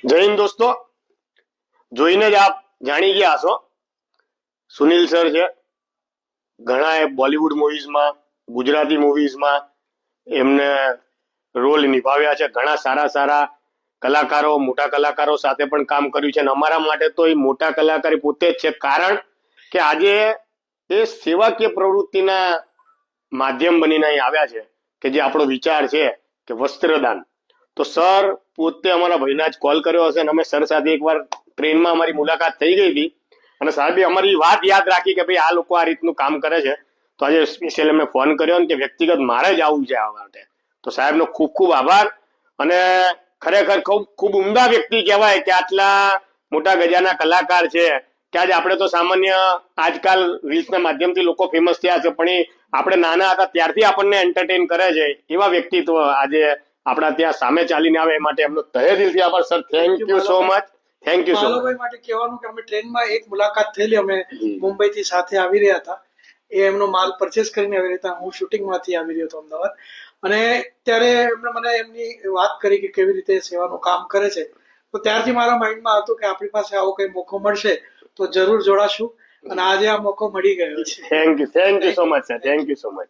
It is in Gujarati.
જય હિન્દ દોસ્તો, જોઈને જ આપ જાણી ગયા હશો સુનિલ સર છે. ઘણા બોલિવૂડ મૂવીઝમાં, ગુજરાતી મૂવીઝમાં એમને રોલ નિભાવ્યા છે. ઘણા સારા સારા કલાકારો, મોટા કલાકારો સાથે પણ કામ કર્યું છે. અને અમારા માટે તો એ મોટા કલાકાર પોતે જ છે, કારણ કે આજે એ સેવાકીય પ્રવૃત્તિના માધ્યમ બનીને અહીં આવ્યા છે કે જે આપણો વિચાર છે કે વસ્ત્રદાન. તો સર પોતે અમારા ભાઈના જ કોલ કર્યો હશે અને અમે સર સાથે એકવાર ટ્રેનમાં અમારી મુલાકાત થઈ ગઈ હતી અને સાહેબે અમારી વાત યાદ રાખી કે ભાઈ આ લોકો આ રીતનું કામ કરે છે. તો આજે સ્પેશિયલ અમે ફોન કર્યો ને કે વ્યક્તિગત મારે જ આવવું છે આ માટે. તો સાહેબનો ખૂબ ખૂબ આભાર. અને ખરેખર ખૂબ ઉમદા વ્યક્તિ કહેવાય કે આટલા મોટા ગજાના કલાકાર છે કે આજે આપણે તો સામાન્ય આજકાલ રીલ્સના માધ્યમથી લોકો ફેમસ થયા છે, પણ એ આપણે નાના હતા ત્યારથી આપણને એન્ટરટેન કરે છે એવા વ્યક્તિત્વ આજે આપણા ત્યાં સામે ચાલીને આવે એ માટે એમનો તહે દિલથી આભાર sir. Thank you so much. Thank you so much. માટે કહેવાનું કે અમે ટ્રેનમાં એક મુલાકાત થયેલી, અમે મુંબઈથી સાથે આવી રહ્યા હતા. એ એમનો માલ પરચેસ કરીને આવી રહ્યા હતા. હું શૂટિંગમાંથી આવી રહ્યો હતો અમદાવાદ, અને ત્યારે એમણે મને એમની વાત કરી કે કેવી રીતે સેવાનું કામ કરે છે. તો ત્યારથી મારા માઇન્ડમાં હતું કે આપણી પાસે આવો કઈ મોકો મળશે તો જરૂર જોડાશું, અને આજે આ મોકો મળી ગયો છે. Thank you so much sir. Thank you so much.